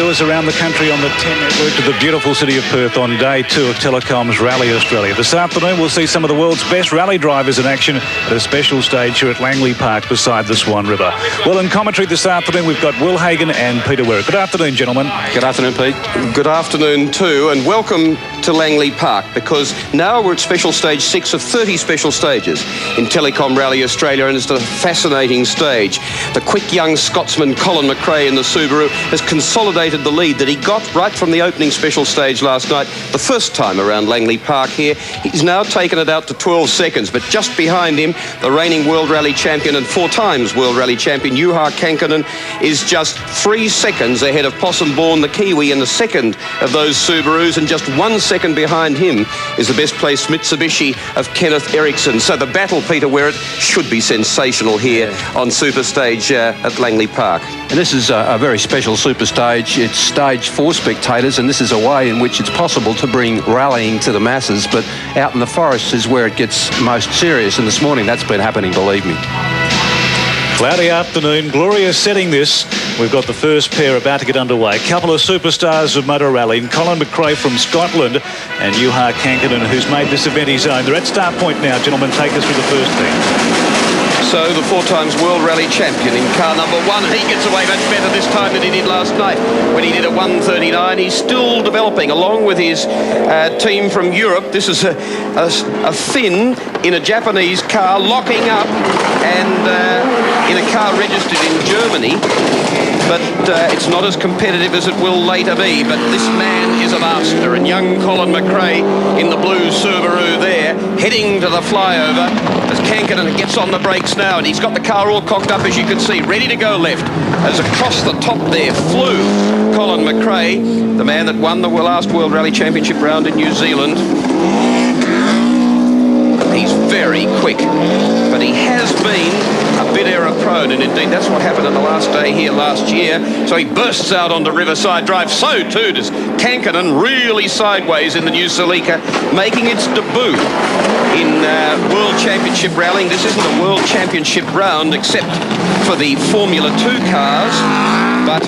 viewers around the country on the 10 network to the beautiful city of Perth on day 2 of Telecom's Rally Australia. This afternoon we'll see some of the world's best rally drivers in action at a special stage here at Langley Park beside the Swan River. Well, in commentary this afternoon we've got Will Hagan and Peter Werrick. Good afternoon, gentlemen. Good afternoon, Pete. Good afternoon too, and welcome to Langley Park, because now we're at special stage 6 of 30 special stages in Telecom Rally Australia, and it's a fascinating stage. The quick young Scotsman Colin McRae in the Subaru has consolidated the lead that he got right from the opening special stage last night, the first time around Langley Park here. He's now taken it out to 12 seconds, but just behind him, the reigning World Rally Champion and 4 times World Rally Champion Juha Kankkunen is just 3 seconds ahead of Possum Born, the Kiwi, in the second of those Subarus, and just 1 second behind him is the best placed Mitsubishi of Kenneth Eriksson. So the battle, Peter Werrick, should be sensational here on Super Stage at Langley Park. And this is a very special super stage. It's staged for spectators, and this is a way in which it's possible to bring rallying to the masses, but out in the forests is where it gets most serious, and this morning that's been happening, believe me. Cloudy afternoon, glorious setting this. We've got the first pair about to get underway. A couple of superstars of motor rallying, Colin McRae from Scotland and Juha Kankkunen, who's made this event his own. They're at start point now. Gentlemen, take us through the first thing. So the 4 times World Rally Champion in car number 1. He gets away much better this time than he did last night when he did a 1:39. He's still developing along with his team from Europe. This is a Finn in a Japanese car locking up, and in a car registered in Germany. But it's not as competitive as it will later be. But this man is a master, and young Colin McRae in the blue Subaru there, heading to the flyover as Kankkunen gets on the brakes now, and he's got the car all cocked up, as you can see, ready to go left. As across the top there flew Colin McRae, the man that won the last World Rally Championship round in New Zealand. He's very quick, but he has been a bit error-prone, and indeed that's what happened on the last day here last year. So he bursts out onto Riverside Drive. So too does Kankkunen, really sideways in the new Celica, making its debut in World Championship rallying. This isn't a World Championship round except for the Formula 2 cars, but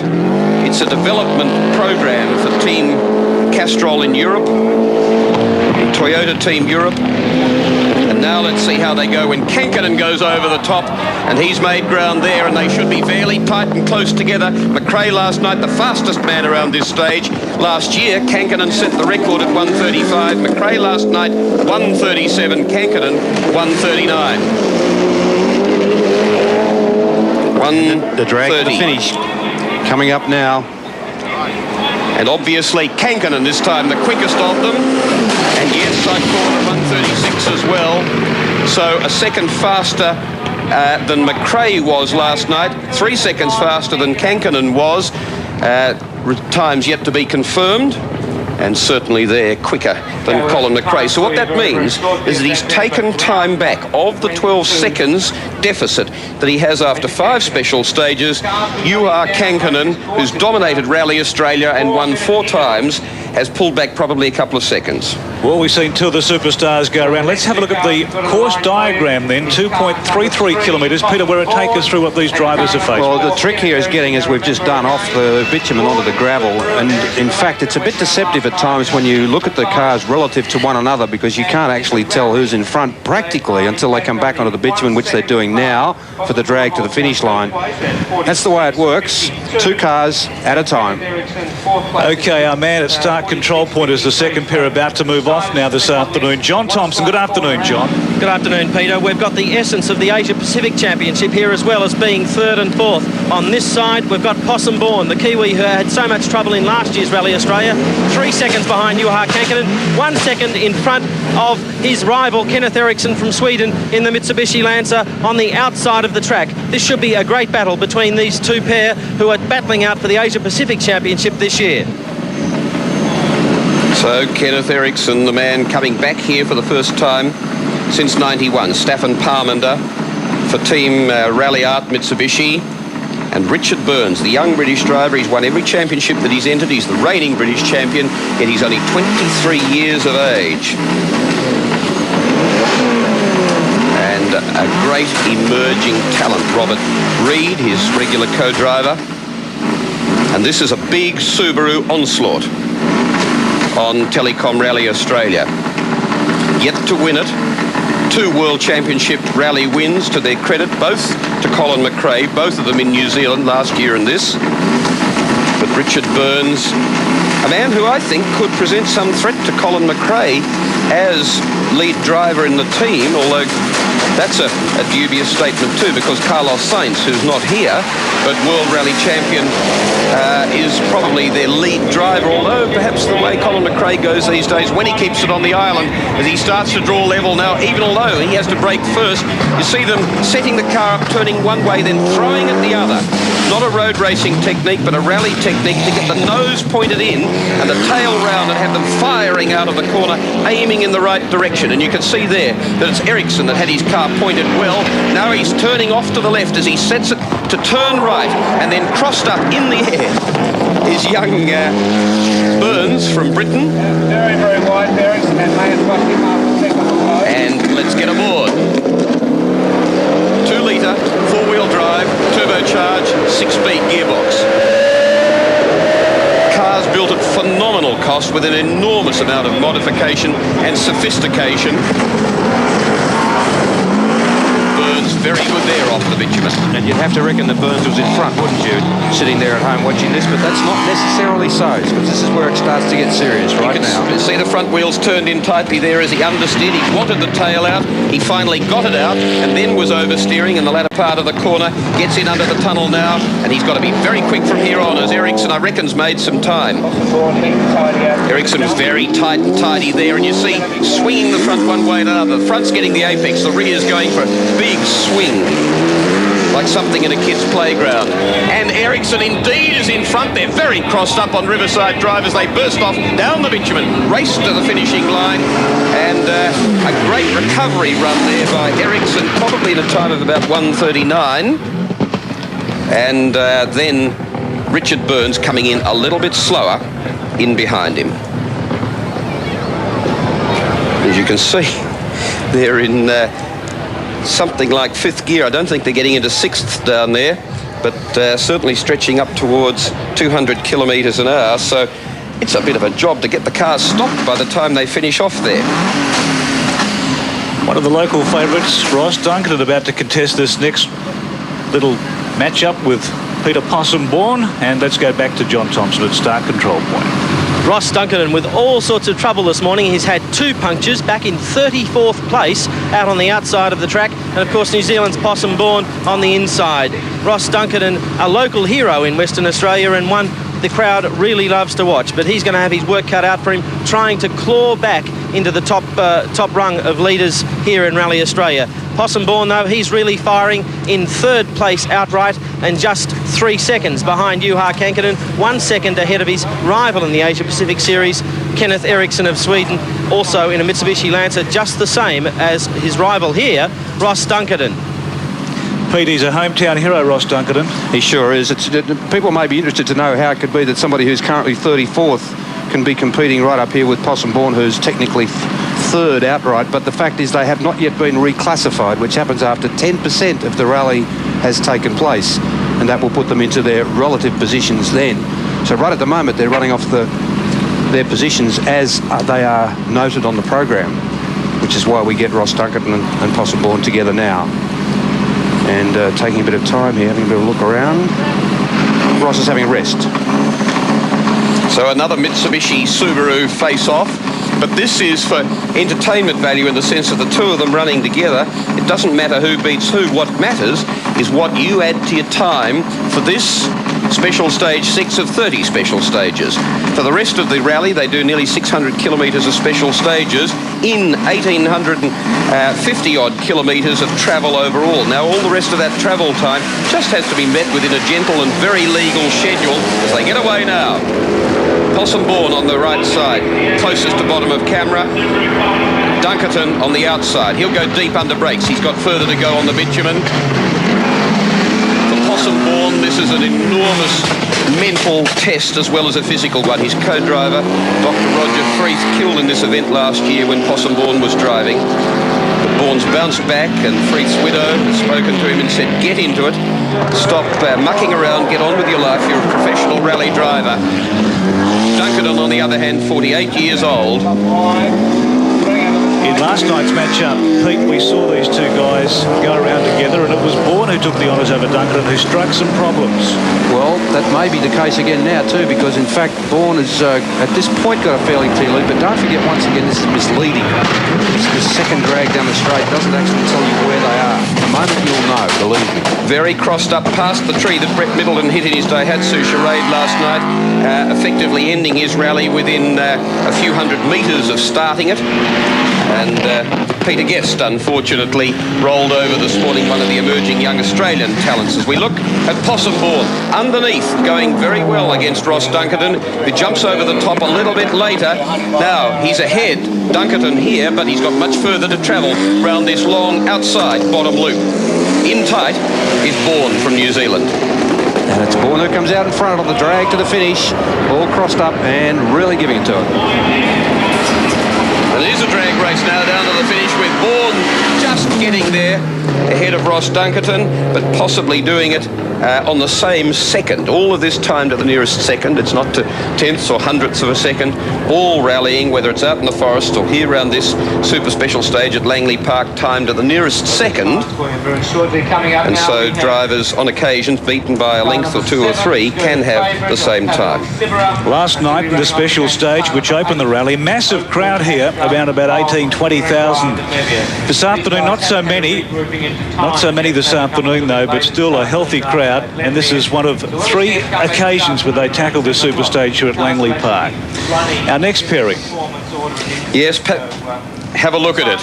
it's a development program for Team Castrol in Europe, Toyota Team Europe. And now let's see how they go when Kankkunen goes over the top, and he's made ground there, and they should be fairly tight and close together. McRae last night, the fastest man around this stage. Last year, Kankkunen set the record at 1:35. McRae last night, 1:37. Kankkunen, 1:39. The drag to the finish coming up now. And obviously Kankkunen this time the quickest of them. And yes, I call it a 1:36 as well. So a second faster than McRae was last night. 3 seconds faster than Kankkunen was. Times yet to be confirmed. And certainly they're quicker than Colin McRae. So what that means is that he's taken time back of the 12 seconds deficit that he has after 5 special stages. Juha Kankkunen, who's dominated Rally Australia and won 4 times, has pulled back probably a couple of seconds. Well, we've seen 2 of the superstars go around. Let's have a look at the course diagram then. 2.33 kilometres. Peter, where it take us through what these drivers are facing? Well, the trick here is getting, as we've just done, off the bitumen onto the gravel. And in fact, it's a bit deceptive at times when you look at the cars relative to one another, because you can't actually tell who's in front practically until they come back onto the bitumen, which they're doing now for the drag to the finish line. That's the way it works. 2 cars at a time. Okay, our man at start control point is the second pair about to move off now this afternoon. John Thompson, good afternoon, John. Good afternoon, Peter. We've got the essence of the Asia Pacific Championship here, as well as being 3rd and 4th. On this side, we've got Possum Born, the Kiwi who had so much trouble in last year's Rally Australia. 3 seconds behind Juha Kankkunen, 1 second in front of his rival Kenneth Eriksson from Sweden in the Mitsubishi Lancer on the outside of the track. This should be a great battle between these 2 pair who are battling out for the Asia Pacific Championship this year. So Kenneth Eriksson, the man coming back here for the first time since '91. Staffan Parmander for Team Rally Art Mitsubishi. And Richard Burns, the young British driver. He's won every championship that he's entered. He's the reigning British champion, yet he's only 23 years of age. And a great emerging talent, Robert Reid, his regular co-driver. And this is a big Subaru onslaught on Telecom Rally Australia. Yet to win it. 2 World Championship rally wins to their credit, both to Colin McRae, both of them in New Zealand last year in this. But Richard Burns, a man who I think could present some threat to Colin McRae as lead driver in the team, although that's a dubious statement too, because Carlos Sainz, who's not here, but World Rally Champion, is probably their lead driver, although perhaps the way Colin McRae goes these days, when he keeps it on the island, as he starts to draw level now, even although he has to brake first, you see them setting the car up, turning one way, then throwing it the other. Not a road racing technique, but a rally technique to get the nose pointed in and the tail round and have them firing out of the corner, aiming in the right direction. And you can see there that it's Ericsson that had his car pointed well. Now he's turning off to the left as he sets it to turn right and then crossed up in the air is young Burns from Britain. Very, very wide bearings and may have got him after second or five. And let's get aboard. 2-litre, 4-wheel drive, turbocharged, 6-speed gearbox. Cars built at phenomenal cost with an enormous amount of modification and sophistication. Burns very good there off the bitumen. And you'd have to reckon that Burns was in front, wouldn't you? Sitting there at home watching this, but that's not necessarily so, because this is where it starts to get serious right now. You can see the front wheels turned in tightly there as he understeered. He wanted the tail out. He finally got it out and then was oversteering in the latter part of the corner. Gets in under the tunnel now, and he's got to be very quick from here on, as Ericsson, I reckon's made some time. Ericsson was very tight and tidy there, and you see swinging the front one way and another. The front's getting the apex, the rear's going for a big swing, like something in a kid's playground. And Ericsson indeed is in front. They're very crossed up on Riverside Drive as they burst off down the bitumen, race to the finishing line, and a great recovery run there by Ericsson, probably in a time of about 1:39. And then Richard Burns coming in a little bit slower in behind him. As you can see, they're in something like 5th gear. I don't think they're getting into 6th down there, but certainly stretching up towards 200 kilometres an hour. So it's a bit of a job to get the cars stopped by the time they finish off there. One of the local favourites, Ross Duncan, about to contest this next little match-up with Peter Possum-Bourne. And let's go back to John Thompson at start control point. Ross Duncan with all sorts of trouble this morning. He's had 2 punctures, back in 34th place out on the outside of the track. And of course New Zealand's Possum-Bourne on the inside. Ross Duncan, a local hero in Western Australia, and one the crowd really loves to watch. But he's going to have his work cut out for him, trying to claw back into the top rung of leaders here in Rally Australia. Possum-Bourne, though, he's really firing in 3rd place outright and just 3 seconds behind Juha Kankkunen, 1 second ahead of his rival in the Asia Pacific Series, Kenneth Ericsson of Sweden, also in a Mitsubishi Lancer, just the same as his rival here, Ross Duncan. Pete, he's a hometown hero, Ross Duncan. He sure is. People may be interested to know how it could be that somebody who's currently 34th can be competing right up here with Possum-Bourne, who's technically 3rd outright, but the fact is they have not yet been reclassified, which happens after 10% of the rally has taken place, and that will put them into their relative positions then. So right at the moment they're running off their positions as they are noted on the program, which is why we get Ross Duncan and Possum-Bourne together now. And taking a bit of time here, having a bit of a look around. Ross is having a rest. So another Mitsubishi Subaru face-off, but this is for entertainment value in the sense of the 2 of them running together. It doesn't matter who beats who. What matters is what you add to your time for this special stage 6 of 30 special stages. For the rest of the rally, they do nearly 600 kilometres of special stages in 1,850-odd kilometres of travel overall. Now, all the rest of that travel time just has to be met within a gentle and very legal schedule as they get away now. Possum-Bourne on the right side, closest to bottom of camera. Dunkerton on the outside. He'll go deep under brakes. He's got further to go on the bitumen. For Possum-Bourne, this is an enormous mental test as well as a physical one. His co-driver, Dr. Roger Freeth, killed in this event last year when Possum-Bourne was driving. But Bourne's bounced back, and Freeth's widow has spoken to him and said, get into it. Stop mucking around, get on with your life. You're a professional rally driver. Dunkerton, on the other hand, 48 years old. In last night's match-up, Pete, we saw these two guys go around together, and it was Bourne who took the honours over Dunkerton, who struck some problems. Well, that may be the case again now too, because in fact Bourne has at this point got a fairly clear lead, but don't forget once again this is misleading. The second drag down the straight doesn't actually tell you where they are. The moment you'll know, believe me. Very crossed up past the tree that Brett Middleton hit in his Daihatsu Charade last night, effectively ending his rally within a few hundred metres of starting it. And Peter Guest, unfortunately, rolled over this morning, one of the emerging young Australian talents. As we look at Possum Bourne, underneath, going very well against Ross Dunkerton, who jumps over the top a little bit later. Now, he's ahead, Dunkerton here, but he's got much further to travel round this long outside bottom loop. In tight is Bourne from New Zealand. And it's Bourne who comes out in front of the drag to the finish, all crossed up and really giving it to it. And it is a drag race now down to the finish, with Bourne just getting there ahead of Ross Dunkerton, but possibly doing it on the same second. All of this time to the nearest second. It's not to tenths or hundredths of a second. All rallying, whether it's out in the forest or here around this super special stage at Langley Park, time to the nearest second. And so drivers on occasions beaten by a length or two or three can have the same time. Last night in the special stage, which opened the rally, massive crowd here, around about 20,000. This afternoon, not so many this afternoon though, but still a healthy crowd. And this is one of 3 occasions where they tackle the super stage here at Langley Park. Our next pairing. Yes, have a look at it.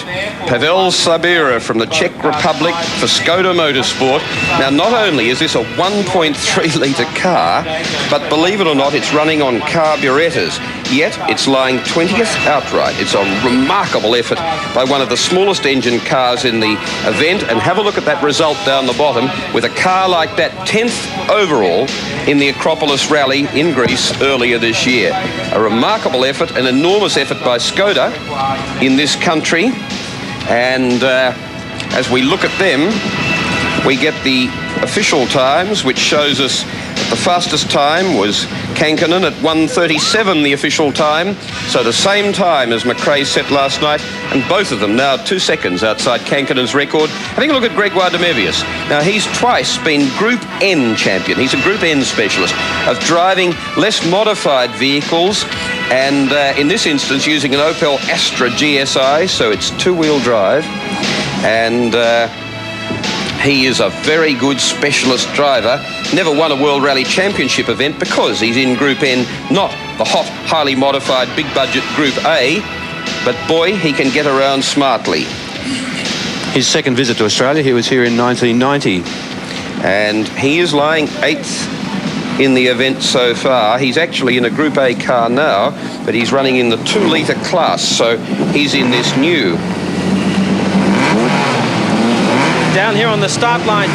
Pavel Sabira from the Czech Republic for Skoda Motorsport. Now, not only is this a 1.3 litre car, but believe it or not, it's running on carburetors. Yet it's lying 20th outright. It's a remarkable effort by one of the smallest engine cars in the event. And have a look at that result down the bottom, with a car like that 10th overall in the Acropolis Rally in Greece earlier this year. A remarkable effort, an enormous effort by Skoda in this country. And as we look at them, we get the official times, which shows us the fastest time was Kankkunen at 1:37, the official time. So the same time as McRae set last night, and both of them now 2 seconds outside Kankkunen's record. Having a look at Gregoire de Mévius. Now, he's twice been Group N champion. He's a Group N specialist of driving less modified vehicles, and in this instance using an Opel Astra GSI, so it's 2-wheel drive. And he is a very good specialist driver. Never won a World Rally Championship event because he's in Group N, not the hot, highly modified, big budget Group A. But boy, he can get around smartly. His second visit to Australia, he was here in 1990. And he is lying 8th in the event so far. He's actually in a Group A car now, but he's running in the 2-litre class, so he's in this new. Down here on the start line,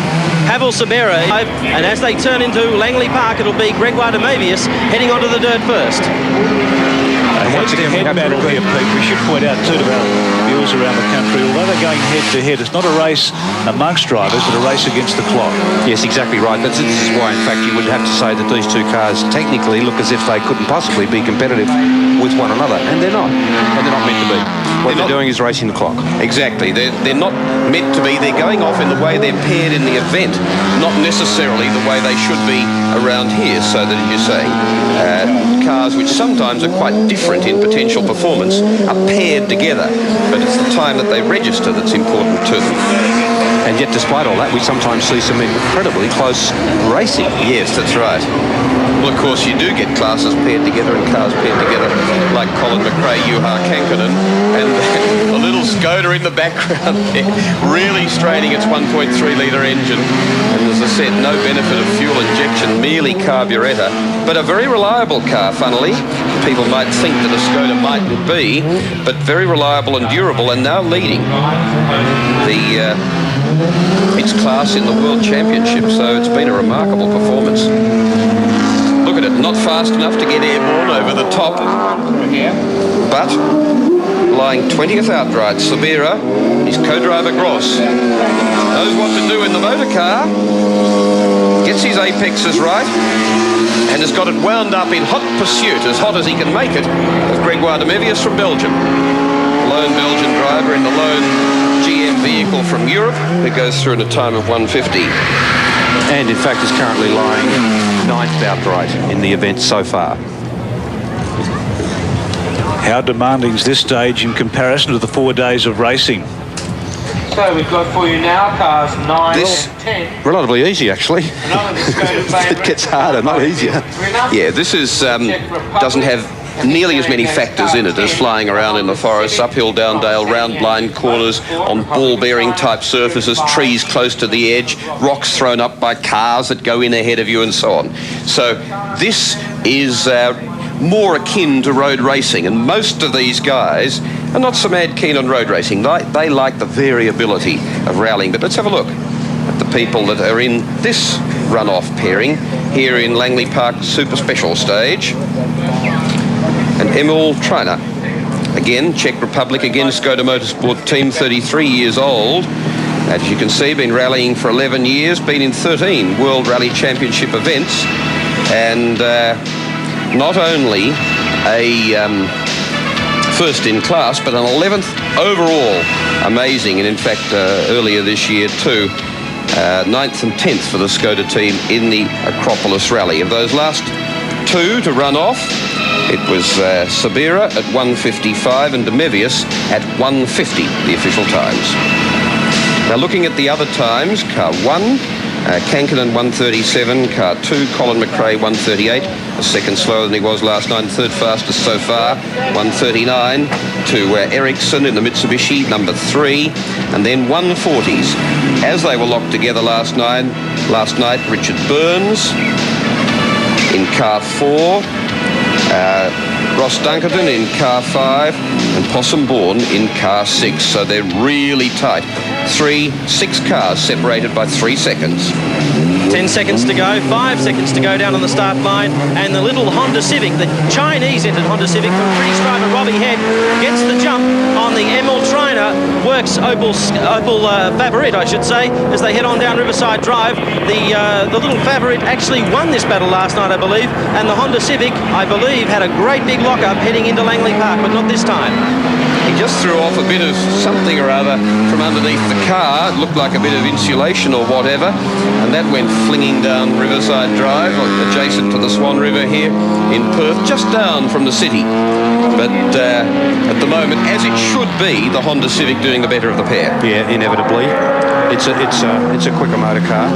Pavel Sabira, and as they turn into Langley Park, it'll be Gregoire de Mévius heading onto the dirt first. Once again, head battle here, Pete. We should point out too to our viewers around the country, although they're going head-to-head, it's not a race amongst drivers, but a race against the clock. Yes, exactly right. This is why, in fact, you would have to say that these two cars technically look as if they couldn't possibly be competitive with one another, and they're not. And they're not meant to be. What they're doing is racing the clock. Exactly. They're not meant to be. They're going off in the way they're paired in the event, not necessarily the way they should be around here, so that, as you're saying, cars which sometimes are quite different in potential performance are paired together, but it's the time that they register that's important to them. And yet, despite all that, we sometimes see some incredibly close racing. Yes, that's right. Well, of course, you do get classes paired together and cars paired together, like Colin, McRae, Kankkunen, and a little Skoda in the background there, really straining its 1.3-litre engine. And as I said, no benefit of fuel injection, merely carburettor, but a very reliable car, funnily. People might think that a Skoda mightn't be, but very reliable and durable, and now leading its class in the World Championship, so it's been a remarkable performance. Look at it, not fast enough to get airborne over the top, but lying 20th outright. Sabira, his co-driver Gross, knows what to do in the motor car, gets his apexes right, and has got it wound up in hot pursuit, as hot as he can make it, of Gregoire de Mevius from Belgium. Lone Belgian driver in the lone GM vehicle from Europe who goes through in a time of 150. And in fact is currently lying 9th outright in the event so far. How demanding is this stage in comparison to the 4 days of racing? So we've got for you now cars 9 This- and 10. Relatively easy, actually. It gets harder, not easier. Yeah, this is doesn't have nearly as many factors in it as flying around in the forest, uphill, down dale, round blind corners, on ball-bearing type surfaces, trees close to the edge, rocks thrown up by cars that go in ahead of you, and so on. So this is more akin to road racing, and most of these guys are not so mad keen on road racing. They like the variability of rallying. But let's have a look at the people that are in this run-off pairing here in Langley Park Super Special Stage. And Emil Trainer, again, Czech Republic, again, Skoda Motorsport team, 33 years old. As you can see, been rallying for 11 years, been in 13 World Rally Championship events, and not only a first in class, but an 11th overall. Amazing. And in fact, earlier this year too, 9th and 10th for the Skoda team in the Acropolis Rally. Of those last two to run off, it was Sabira at 1:55 and de Mevius at 1:50, the official times. Now looking at the other times, car 1, Kankinen 1:37, car 2, Colin McRae 1:38, a second slower than he was last night, and third fastest so far, 1:39 to Ericsson in the Mitsubishi, number 3, and then 1:40s. As they were locked together last night, Richard Burns in car 4, Ross Dunkerton in car 5, and Possum Bourne in car 6. So they're really tight. 6 cars separated by 3 seconds. 10 seconds to go, 5 seconds to go down on the start line, and the little Honda Civic, the Chinese-entered Honda Civic from British driver Robbie Head, gets the jump on the Emil Trainer, works Opel Favourite, I should say, as they head on down Riverside Drive. The little Favourite actually won this battle last night, I believe, and the Honda Civic, I believe, had a great big lock-up heading into Langley Park, but not this time. He just threw off a bit of something or other from underneath the car. It looked like a bit of insulation or whatever, and that went flinging down Riverside Drive, adjacent to the Swan River here in Perth, just down from the city. But at the moment, as it should be, the Honda Civic doing the better of the pair. Yeah, inevitably. It's a quicker motor car,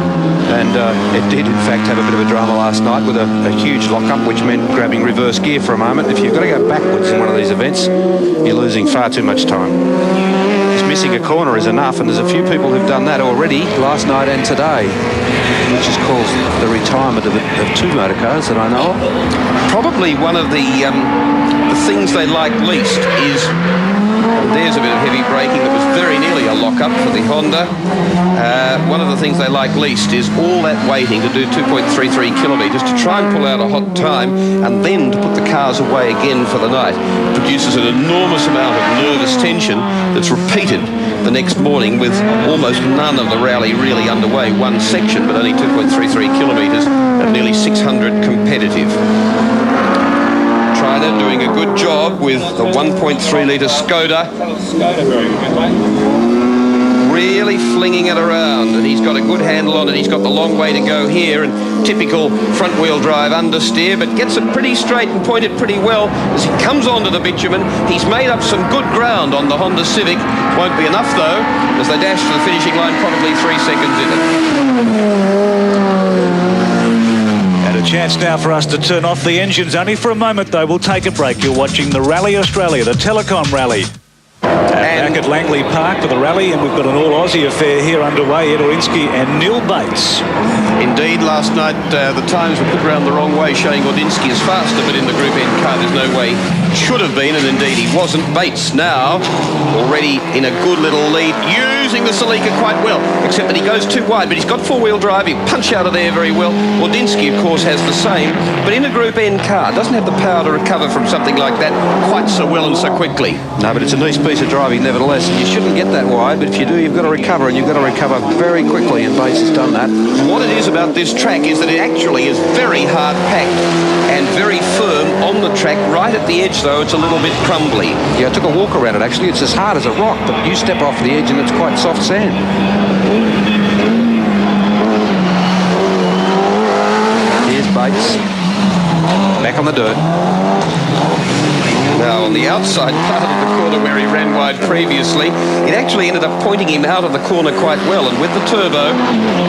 and it did in fact have a bit of a drama last night with a huge lock-up, which meant grabbing reverse gear for a moment. If you've got to go backwards in one of these events, you're losing far too much time. Just missing a corner is enough, and there's a few people who've done that already last night and today, which has caused the retirement of 2 motor cars that I know of. Probably one of the things they like least is, there's a bit of heavy braking that was very nearly a lock-up for the Honda. One of the things they like least is all that waiting to do 2.33 kilometres to try and pull out a hot time, and then to put the cars away again for the night. It produces an enormous amount of nervous tension that's repeated the next morning with almost none of the rally really underway. One section, but only 2.33 kilometres at nearly 600 competitive. Trainer doing a good job with the 1.3 litre Skoda. Really flinging it around, and he's got a good handle on it. He's got the long way to go here, and typical front-wheel drive understeer, but gets it pretty straight and pointed pretty well as he comes onto the bitumen. He's made up some good ground on the Honda Civic. Won't be enough, though, as they dash to the finishing line, probably 3 seconds in it. And a chance now for us to turn off the engines, only for a moment, though. We'll take a break. You're watching the Rally Australia, the Telecom Rally. Back at Langley Park for the rally, and we've got an all-Aussie affair here underway. Ed Orinsky and Neil Bates. Indeed, last night the times were put around the wrong way, showing Ordinsky is faster, but in the Group N car there's no way should have been, and indeed he wasn't. Bates now already in a good little lead, using the Celica quite well, except that he goes too wide, but he's got four-wheel drive. He'll punch out of there very well. Ordinsky, of course, has the same, but in a Group N car, doesn't have the power to recover from something like that quite so well and so quickly. No, but it's a nice piece of driving nevertheless. You shouldn't get that wide, but if you do, you've got to recover, and you've got to recover very quickly, and Bates has done that. What it is about this track is that it actually is very hard packed and very firm on the track. Right at the edge, though, it's a little bit crumbly. Yeah, I took a walk around it, actually. It's as hard as a rock, but you step off the edge and it's quite soft sand. Here's Bates. Back on the dirt. Now, on the outside part of the corner where he ran wide previously, it actually ended up pointing him out of the corner quite well. And with the turbo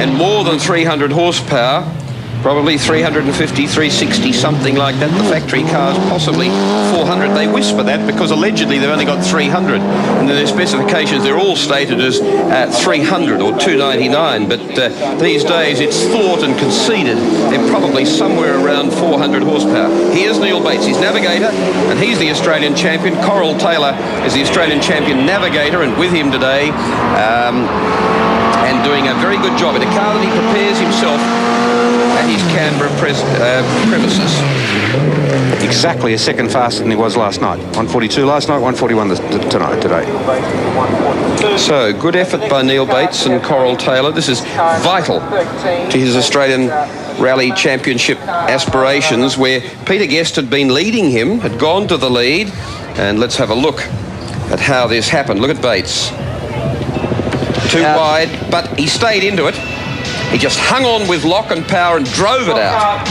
and more than 300 horsepower, probably 350, 360, something like that. The factory cars, possibly 400. They whisper that because allegedly they've only got 300. And their specifications, they're all stated as 300 or 299. But these days, it's thought and conceded they're probably somewhere around 400 horsepower. Here's Neil Bates, his navigator, and he's the Australian champion. Coral Taylor is the Australian champion navigator, and with him today, and doing a very good job in a car that he prepares himself at his Canberra premises. Exactly a second faster than he was last night. 142 last night, 141 today. So, good effort by Neil Bates and Coral Taylor. This is vital to his Australian Rally Championship aspirations, where Peter Guest had been leading him, had gone to the lead. And let's have a look at how this happened. Look at Bates. Too wide, but he stayed into it. He just hung on with lock and power and drove it out.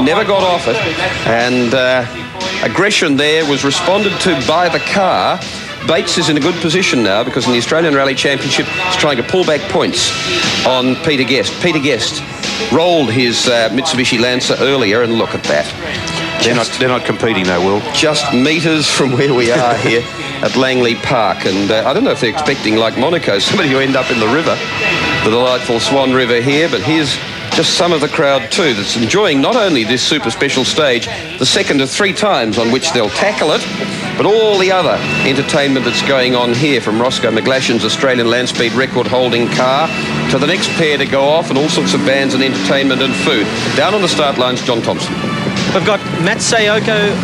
Never got off it. And aggression there was responded to by the car. Bates is in a good position now because in the Australian Rally Championship he's trying to pull back points on Peter Guest. Peter Guest rolled his Mitsubishi Lancer earlier, and look at that. They're not competing though, Will. Just metres from where we are here at Langley Park. And I don't know if they're expecting, like Monaco, somebody who end up in the river, the delightful Swan River here, but here's just some of the crowd too that's enjoying not only this super special stage, the second of 3 times on which they'll tackle it, but all the other entertainment that's going on here, from Roscoe McGlashan's Australian land speed record holding car to the next pair to go off, and all sorts of bands and entertainment and food. Down on the start lines, John Thompson. We've got Masayoko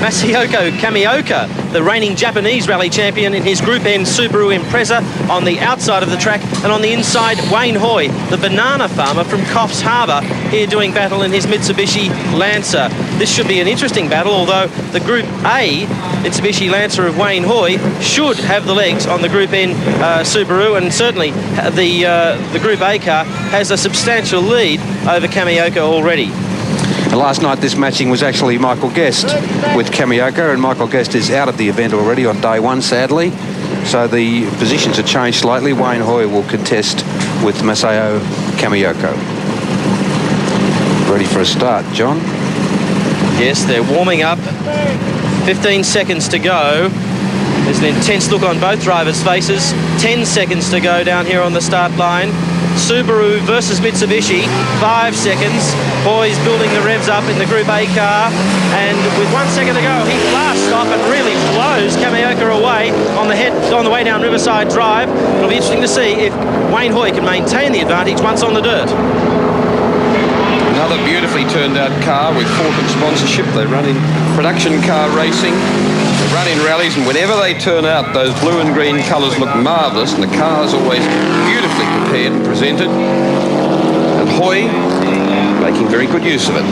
Kamioka, the reigning Japanese rally champion in his Group N Subaru Impreza, on the outside of the track, and on the inside, Wayne Hoy, the banana farmer from Coffs Harbour, here doing battle in his Mitsubishi Lancer. This should be an interesting battle, although the Group A Mitsubishi Lancer of Wayne Hoy should have the legs on the Group N Subaru, and certainly the Group A car has a substantial lead over Kamioka already. Last night this matching was actually Michael Guest with Kamioka, and Michael Guest is out of the event already on day 1, sadly. So the positions have changed slightly. Wayne Hoy will contest with Masayo Kamioka. Ready for a start, John? Yes, they're warming up. 15 seconds to go. There's an intense look on both drivers' faces. 10 seconds to go down here on the start line. Subaru versus Mitsubishi, 5 seconds. Hoy's building the revs up in the Group A car, and with 1 second to go, he blasts off and really blows Kamioka away on the way down Riverside Drive. It'll be interesting to see if Wayne Hoy can maintain the advantage once on the dirt. Another beautifully turned out car with Falcon sponsorship. They run in production car racing. They run in rallies, and whenever they turn out, those blue and green colours look marvellous, and the car's always beautifully prepared and presented. And Hoy making very good use of it.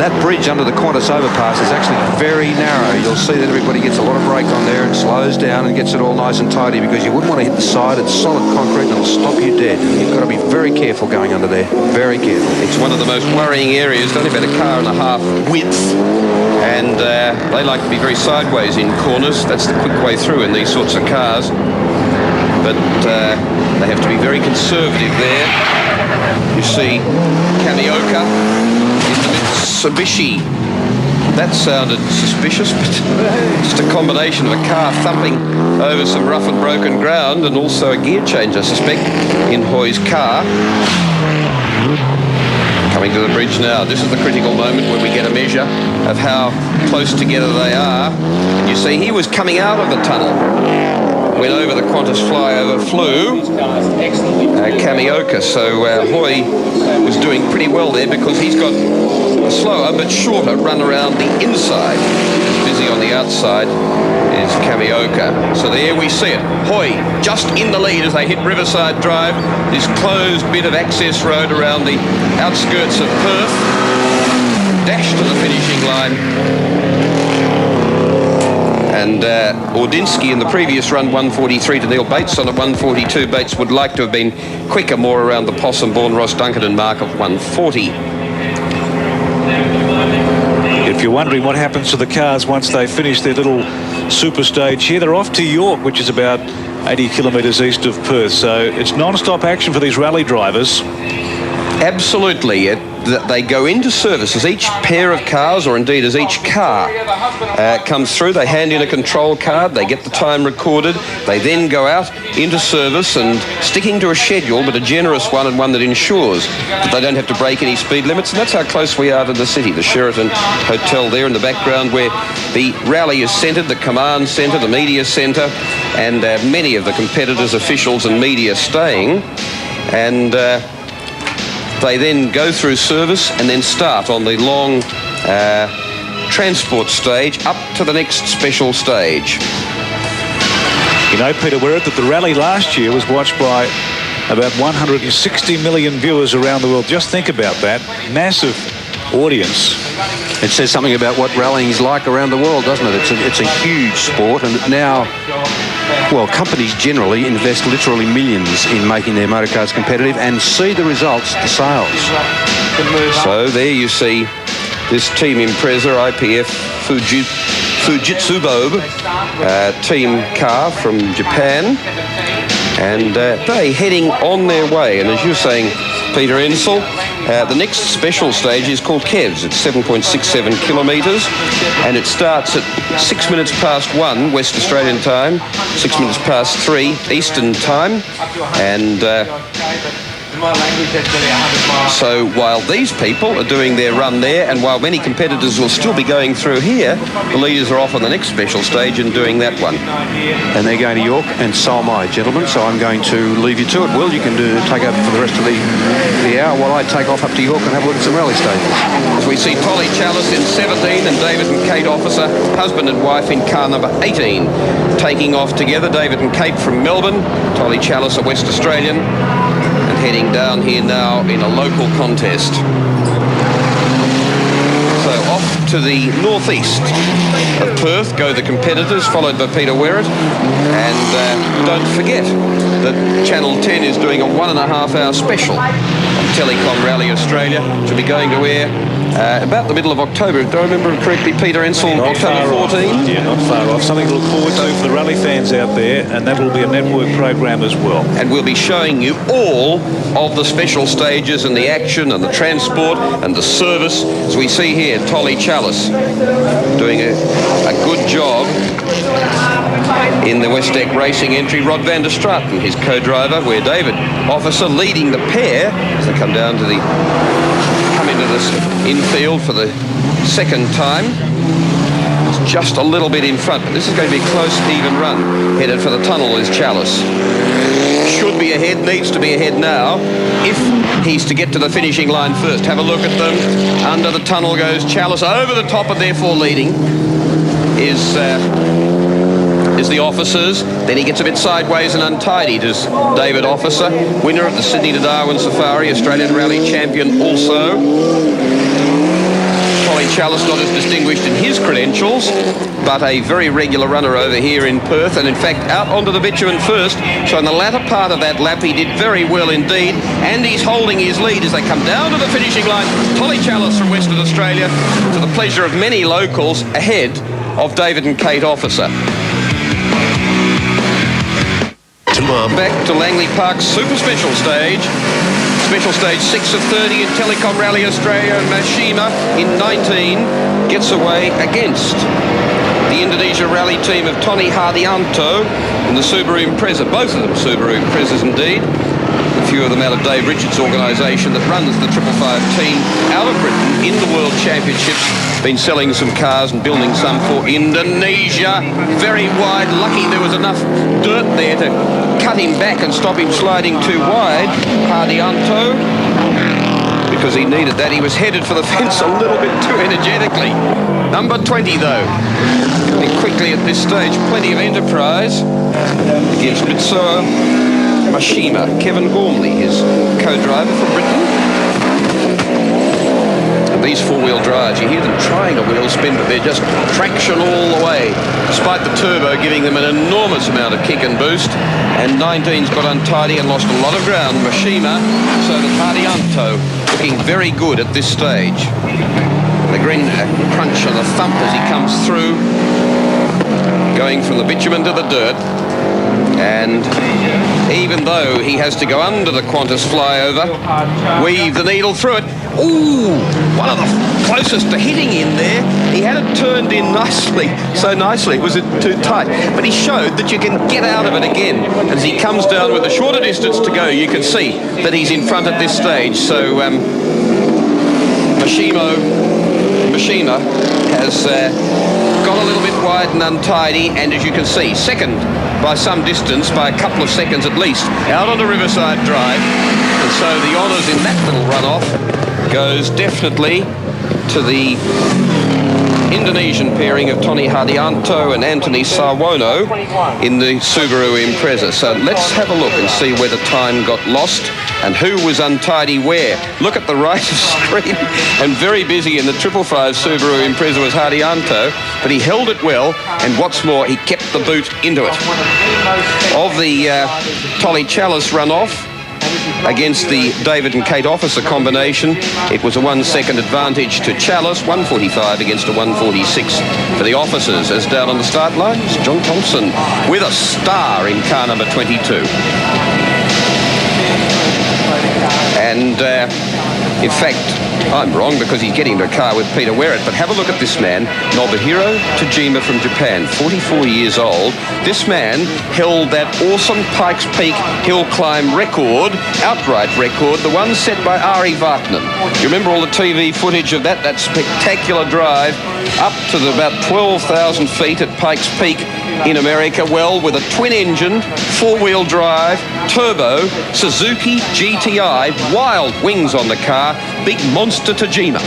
That bridge under the Qantas overpass is actually very narrow. You'll see that everybody gets a lot of brake on there and slows down and gets it all nice and tidy, because you wouldn't want to hit the side. It's solid concrete and it'll stop you dead. You've got to be very careful going under there. Very careful. It's one of the most worrying areas. It's only about a car and a half width, and they like to be very sideways in corners. That's the quick way through in these sorts of cars. But they have to be very conservative there. You see Kamioka in the Mitsubishi. That sounded suspicious, but just a combination of a car thumping over some rough and broken ground, and also a gear change, I suspect, in Hoy's car. Coming to the bridge now. This is the critical moment where we get a measure of how close together they are. And you see he was coming out of the tunnel when over the Qantas flyover flew Kamioka. So Hoy was doing pretty well there because he's got a slower but shorter run around the inside. He's busy on the outside is Kamioka. So there we see it. Hoy just in the lead as they hit Riverside Drive, this closed bit of access road around the outskirts of Perth. Dash to the finishing line. And Ordinsky in the previous run, 143 to Neil Bates on at 142. Bates would like to have been quicker, more around the Possum-born Ross Dunkerton mark of 140. If you're wondering what happens to the cars once they finish their little super stage here, they're off to York, which is about 80 kilometres east of Perth. So it's non-stop action for these rally drivers. Absolutely. They go into service as each pair of cars, or indeed as each car comes through. They hand in a control card, they get the time recorded, they then go out into service and sticking to a schedule, but a generous one and one that ensures that they don't have to break any speed limits. And that's how close we are to the city. The Sheraton Hotel there in the background where the rally is centred, the command centre, the media centre, and many of the competitors, officials and media staying. And they then go through service and then start on the long transport stage up to the next special stage. You know, Peter Wirrett, that the rally last year was watched by about 160 million viewers around the world. Just think about that. Massive audience. It says something about what rallying is like around the world, doesn't it? It's a huge sport, and now, well, companies generally invest literally millions in making their motorcars competitive and see the results, the sales. So there you see this Team Impreza IPF Fujitsubo team car from Japan, and they heading on their way. And as you're saying, Peter Ensel, the next special stage is called Kevs. It's 7.67 kilometres, and it starts at 6 minutes past 1 West Australian time, 6 minutes past 3 Eastern time, and so while these people are doing their run there, and while many competitors will still be going through here, the leaders are off on the next special stage and doing that one. And they're going to York, and so am I, gentlemen, so I'm going to leave you to it. Will, you can take over for the rest of the hour while I take off up to York and have a look at some rally stages. As we see Tolly Chalice in 17 and David and Kate Officer, husband and wife, in car number 18, taking off together. David and Kate from Melbourne, Tolly Chalice, a West Australian, and heading down here now in a local contest. So off to the northeast of Perth go the competitors, followed by Peter Wirrett. And don't forget that Channel 10 is doing a 1.5 hour special on Telecom Rally Australia, which will be going to air about the middle of October. Do I remember correctly, Peter Ensel, October 14? Yeah, not far off. Something to look forward to for the rally fans out there, and that will be a network program as well. And we'll be showing you all of the special stages and the action and the transport and the service. As we see here, Tolly Chalice doing a good job in the Westec Racing entry. Rod van der Straten, his co-driver, where David Officer leading the pair as they come into this infield for the second time. It's just a little bit in front, but this is going to be a close, even run. Headed for the tunnel is Chalice. Should be ahead, needs to be ahead now, if he's to get to the finishing line first. Have a look at them. Under the tunnel goes Chalice. Over the top, and therefore leading is the Officers. Then he gets a bit sideways and untidy, does David Officer, winner of the Sydney to Darwin Safari, Australian Rally champion also. Colin Chalice not as distinguished in his credentials, but a very regular runner over here in Perth, and in fact out onto the bitumen first. So in the latter part of that lap he did very well indeed, and he's holding his lead as they come down to the finishing line. Colin Chalice from Western Australia, to the pleasure of many locals, ahead of David and Kate Officer. Back to Langley Park's Super Special Stage. Special Stage 6 of 30 in Telecom Rally Australia, and Mashima in 19 gets away against the Indonesia Rally team of Tony Hardianto and the Subaru Impreza. Both of them Subaru Imprezas indeed. A few few of them out of Dave Richards' organisation that runs the 555 team out of Britain in the World Championships. Been selling some cars and building some for Indonesia. Very wide. Lucky there was enough dirt there to cut him back and stop him sliding too wide. Hardianto, because he needed that. He was headed for the fence a little bit too energetically. Number 20, though, going quickly at this stage. Plenty of enterprise against Mitsuo Mashima. Kevin Gormley, his co-driver from Britain. And these four-wheel drives, you hear them trying a wheel spin, but they're just traction all the way, despite the turbo giving them an enormous amount of kick and boost. And 19's got untidy and lost a lot of ground. Mashima, so that Hardianto looking very good at this stage. The green crunch and the thump as he comes through, going from the bitumen to the dirt. And even though he has to go under the Qantas flyover, weave the needle through it. Ooh, one of the closest to hitting in there. He had it turned in nicely, so nicely. It was too tight. But he showed that you can get out of it again. As he comes down with a shorter distance to go, you can see that he's in front at this stage. So Mashima has got a little bit wide and untidy, and as you can see, second by some distance, by a couple of seconds at least, out on the Riverside Drive. And so the honours in that little runoff goes definitely to the Indonesian pairing of Tony Hardianto and Anthony Sarwono in the Subaru Impreza. So let's have a look and see where the time got lost and who was untidy where. Look at the right of screen, and very busy in the 555 Subaru Impreza was Hardianto, but he held it well, and what's more, he kept the boot into it. Of the Tolly Chalice runoff against the David and Kate Officer combination, it was a 1 second advantage to Chalice, 145 against a 146 for the Officers. As down on the start line is John Thompson with a star in car number 22. And in fact, I'm wrong because he's getting into a car with Peter Werrett, but have a look at this man, Nobuhiro Tajima from Japan, 44 years old. This man held that awesome Pikes Peak hill climb record, outright record, the one set by Ari Vartman. You remember all the TV footage of that spectacular drive up to about 12,000 feet at Pikes Peak in America? Well, with a twin-engine, four-wheel drive, turbo, Suzuki GTI, wild wings on the car, big monster Tajima.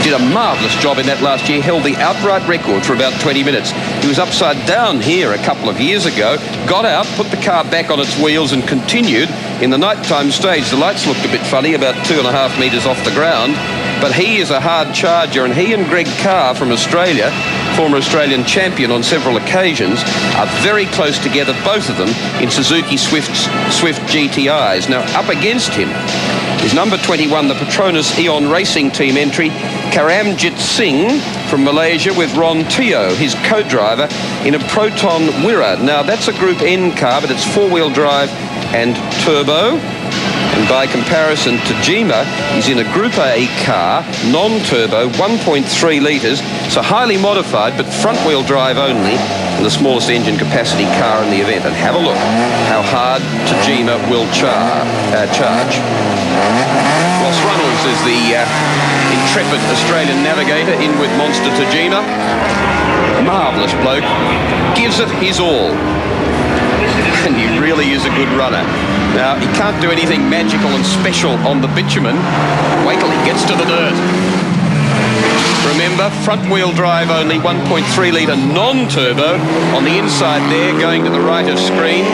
Did a marvellous job in that last year, held the outright record for about 20 minutes. He was upside down here a couple of years ago, got out, put the car back on its wheels and continued. In the nighttime stage, the lights looked a bit funny, about 2.5 metres off the ground, but he is a hard charger, and he and Greg Carr from Australia, former Australian champion on several occasions, are very close together, both of them, in Suzuki Swift GTIs. Now, up against him is number 21, the Petronas Eon Racing Team entry, Karamjit Singh from Malaysia, with Ron Teo, his co-driver, in a Proton Wira. Now, that's a Group N car, but it's four-wheel drive and turbo. And by comparison, Tajima is in a Group A car, non-turbo, 1.3 litres, so highly modified, but front-wheel drive only, and the smallest engine capacity car in the event. And have a look how hard Tajima will charge. Ross Runnels is the intrepid Australian navigator in with Monster Tajima. Marvellous bloke, gives it his all. And he really is a good runner. Now, he can't do anything magical and special on the bitumen. Wait till he gets to the dirt. Remember, front-wheel drive only, 1.3 litre non-turbo. On the inside there, going to the right of screen,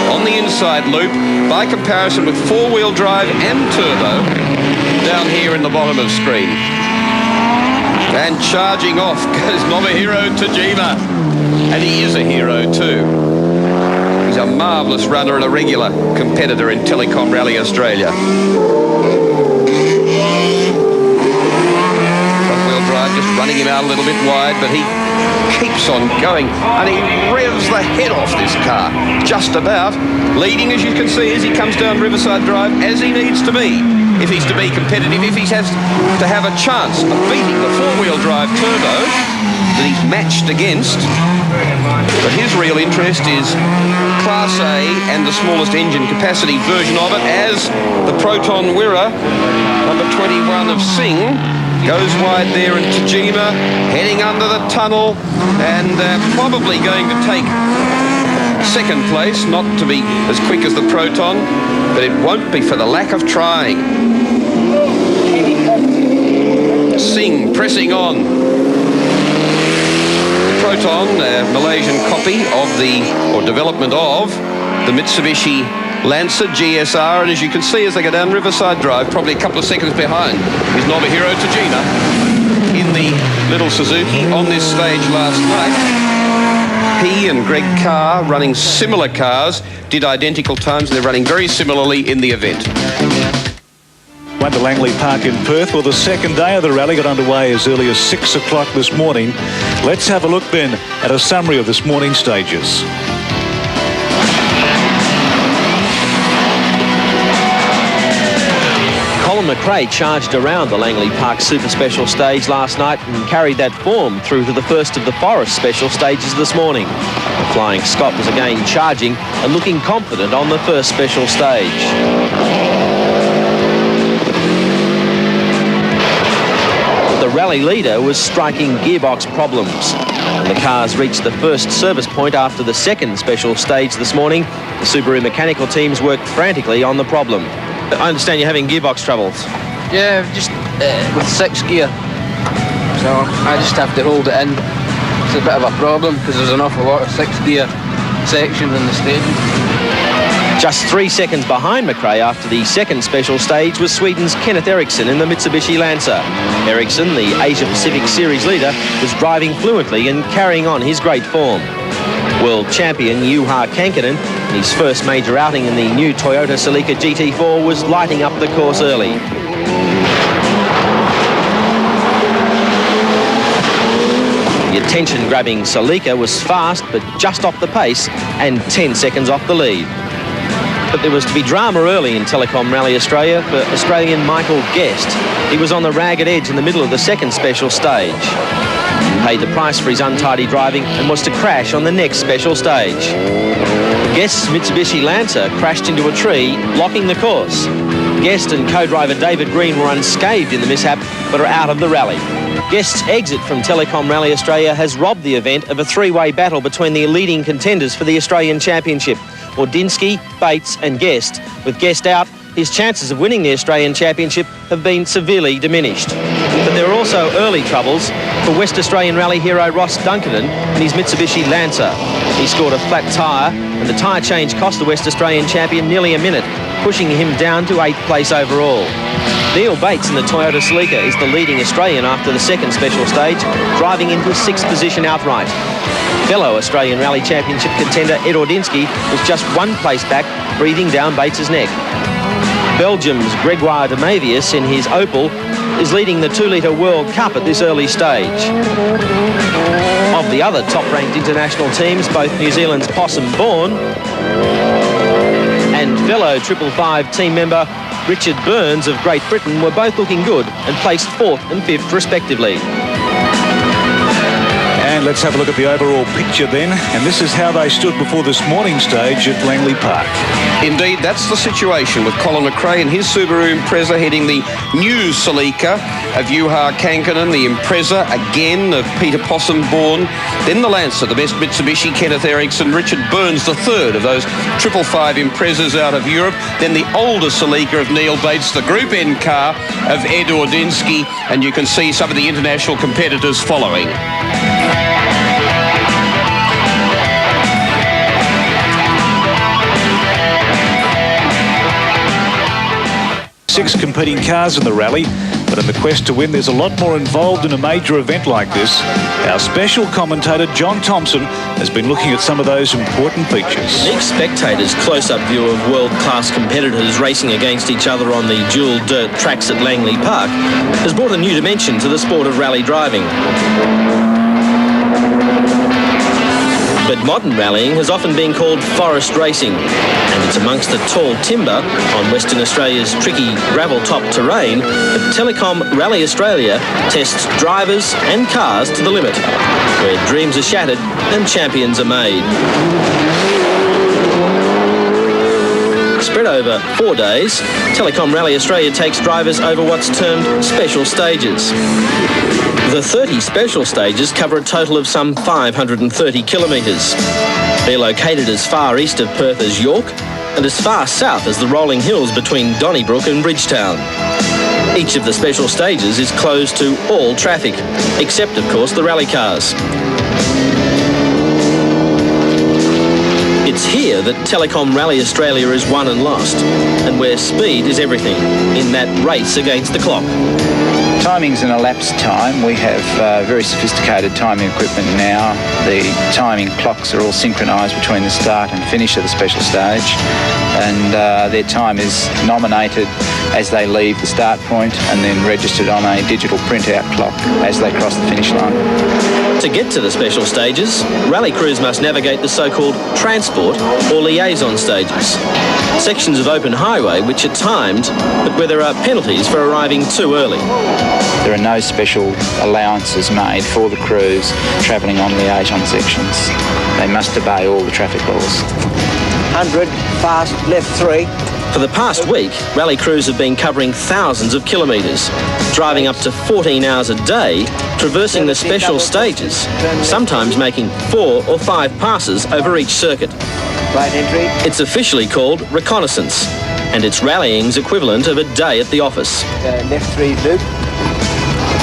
on the inside loop, by comparison with four-wheel drive and turbo, down here in the bottom of screen. And charging off goes Nobuhiro Tajima. And he is a hero too. He's a marvellous runner and a regular competitor in Telecom Rally Australia. Front-wheel drive just running him out a little bit wide, but he keeps on going, and he revs the head off this car, just about, leading, as you can see, as he comes down Riverside Drive, as he needs to be, if he's to be competitive, if he has to have a chance of beating the four-wheel drive turbo that he's matched against. But his real interest is Class A and the smallest engine capacity version of it, as the Proton Wira, number 21 of Singh, goes wide there in Tajima, heading under the tunnel, and probably going to take second place, not to be as quick as the Proton, but it won't be for the lack of trying. Singh pressing on. Proton, a Malaysian copy of development of the Mitsubishi Lancer GSR, and as you can see as they go down Riverside Drive, probably a couple of seconds behind is NOBUHIRO Tajima in the little Suzuki on this stage last night. He and Greg Carr, running similar cars, did identical times, and they're running very similarly in the event. Went to Langley Park in Perth. Well, the second day of the rally got underway as early as 6 o'clock this morning. Let's have a look then at a summary of this morning's stages. Colin McRae charged around the Langley Park Super Special stage last night and carried that form through to the first of the Forest Special stages this morning. The Flying Scot was again charging and looking confident on the first special stage. The rally leader was striking gearbox problems. When the cars reached the first service point after the second special stage this morning, the Subaru mechanical teams worked frantically on the problem. I understand you're having gearbox troubles. Yeah, just with 6 gear. So I just have to hold it in. It's a bit of a problem because there's an awful lot of 6 gear sections in the stage. Just 3 seconds behind McRae after the second special stage was Sweden's Kenneth Eriksson in the Mitsubishi Lancer. Eriksson, the Asia Pacific Series leader, was driving fluently and carrying on his great form. World champion Juha Kankkunen, in his first major outing in the new Toyota Celica GT4, was lighting up the course early. The attention-grabbing Celica was fast, but just off the pace and 10 seconds off the lead. But there was to be drama early in Telecom Rally Australia for Australian Michael Guest. He was on the ragged edge in the middle of the second special stage. He paid the price for his untidy driving and was to crash on the next special stage. Guest's Mitsubishi Lancer crashed into a tree, blocking the course. Guest and co-driver David Green were unscathed in the mishap, but are out of the rally. Guest's exit from Telecom Rally Australia has robbed the event of a three-way battle between the leading contenders for the Australian Championship, Ordinsky, Bates and Guest. With Guest out, his chances of winning the Australian Championship have been severely diminished. But there are also early troubles for West Australian rally hero Ross Dunkerton in his Mitsubishi Lancer. He scored a flat tyre, and the tyre change cost the West Australian champion nearly a minute, pushing him down to 8th place overall. Neil Bates in the Toyota Celica is the leading Australian after the second special stage, driving into 6th position outright. Fellow Australian Rally Championship contender Ed Ordinsky was just 1 place back, breathing down Bates's neck. Belgium's Gregoire de Mavius in his Opel is leading the 2-litre World Cup at this early stage. Of the other top-ranked international teams, both New Zealand's Possum Bourne and fellow 555 team member Richard Burns of Great Britain were both looking good and placed 4th and 5th respectively. And let's have a look at the overall picture then. And this is how they stood before this morning stage at Langley Park. Indeed, that's the situation with Colin McRae and his Subaru Impreza heading the new Celica of Juha Kankkunen, the Impreza again of Peter Possum Bourne, then the Lancer, the best Mitsubishi, Kenneth Eriksson, Richard Burns, the third of those 555 Imprezas out of Europe, then the older Celica of Neil Bates, the Group N car of Ed Ordinsky, and you can see some of the international competitors following. 6 competing cars in the rally. But in the quest to win, there's a lot more involved in a major event like this. Our special commentator, John Thompson, has been looking at some of those important features. Unique Spectator's close-up view of world-class competitors racing against each other on the dual dirt tracks at Langley Park has brought a new dimension to the sport of rally driving. But modern rallying has often been called forest racing, and it's amongst the tall timber on Western Australia's tricky gravel-top terrain that Telecom Rally Australia tests drivers and cars to the limit, where dreams are shattered and champions are made. Spread over 4 days, Telecom Rally Australia takes drivers over what's termed special stages. The 30 special stages cover a total of some 530 kilometres. They're located as far east of Perth as York and as far south as the rolling hills between Donnybrook and Bridgetown. Each of the special stages is closed to all traffic, except, of course, the rally cars. It's here that Telecom Rally Australia is won and lost, and where speed is everything in that race against the clock. Timing's an elapsed time. We have very sophisticated timing equipment now. The timing clocks are all synchronised between the start and finish of the special stage, and their time is nominated as they leave the start point and then registered on a digital printout clock as they cross the finish line. To get to the special stages, rally crews must navigate the so-called transport or liaison stages, sections of open highway which are timed but where there are penalties for arriving too early. There are no special allowances made for the crews travelling on liaison sections. They must obey all the traffic laws. 100, fast, left 3. For the past week, rally crews have been covering thousands of kilometres, driving up to 14 hours a day, traversing the special stages, sometimes making 4 or 5 passes over each circuit. Right entry. It's officially called reconnaissance, and it's rallying's equivalent of a day at the office. Left 3 loop,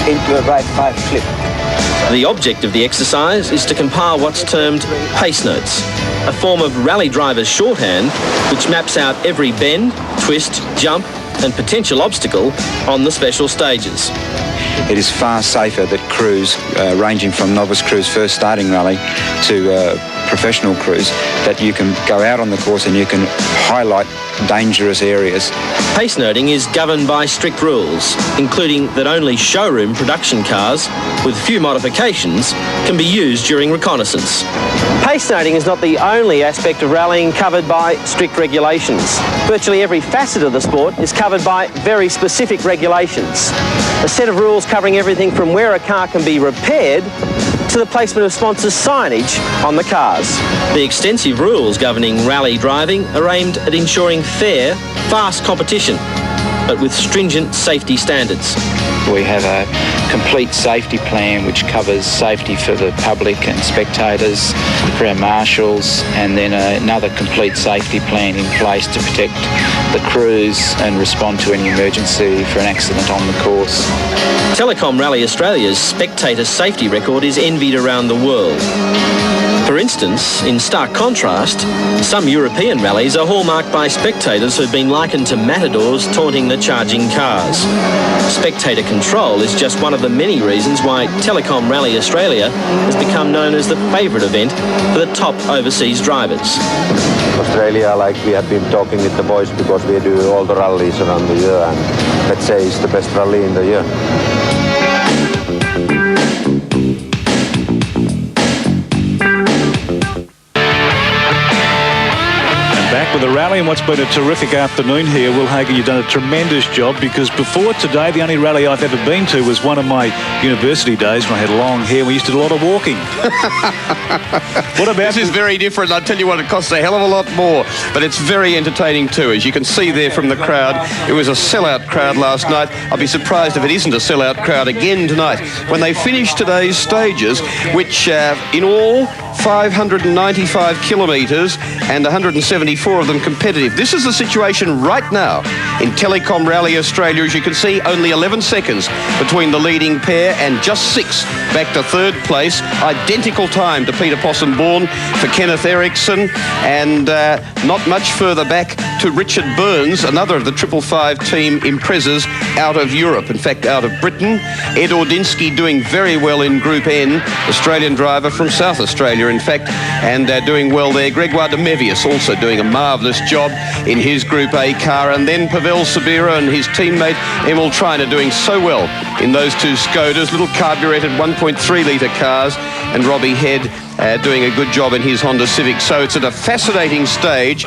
into a right 5 clip. The object of the exercise is to compile what's termed pace notes, a form of rally driver's shorthand which maps out every bend, twist, jump and potential obstacle on the special stages. It is far safer that crews, ranging from novice crews first starting rally to professional crews, that you can go out on the course and you can highlight dangerous areas. Pace noting is governed by strict rules, including that only showroom production cars, with few modifications, can be used during reconnaissance. Pace noting is not the only aspect of rallying covered by strict regulations. Virtually every facet of the sport is covered by very specific regulations. A set of rules covering everything from where a car can be repaired to the placement of sponsors' signage on the cars. The extensive rules governing rally driving are aimed at ensuring fair, fast competition, but with stringent safety standards. We have a complete safety plan which covers safety for the public and spectators, for our marshals, and then another complete safety plan in place to protect the crews and respond to any emergency for an accident on the course. Telecom Rally Australia's spectator safety record is envied around the world. For instance, in stark contrast, some European rallies are hallmarked by spectators who've been likened to matadors taunting the charging cars. Spectator control is just one of the many reasons why Telecom Rally Australia has become known as the favourite event for the top overseas drivers. Australia, like we have been talking with the boys, because we do all the rallies around the year, and let's say it's the best rally in the year. Back with the rally, and what's been a terrific afternoon here. Will Hager, you've done a tremendous job, because before today, the only rally I've ever been to was one of my university days when I had long hair. We used to do a lot of walking. What about this? Is very different. I'll tell you what, it costs a hell of a lot more, but it's very entertaining too. As you can see there from the crowd, it was a sellout crowd last night. I'll be surprised if it isn't a sellout crowd again tonight when they finish today's stages, which in all 595 kilometres and 174 of them competitive. This is the situation right now in Telecom Rally Australia. As you can see, only 11 seconds between the leading pair and just 6 back to third place. Identical time to Peter Possum-Bourne for Kenneth Eriksson, and not much further back to Richard Burns, another of the 555 team Imprezas out of Europe, in fact out of Britain. Ed Ordinsky doing very well in Group N, Australian driver from South Australia in fact, and doing well there. Gregoire de Mevius also doing a marvellous job in his Group A car, and then Pavel Sabira and his teammate Emil Treiner doing so well in those two Skodas, little carburetted 1.3 litre cars, and Robbie Head doing a good job in his Honda Civic. So it's at a fascinating stage.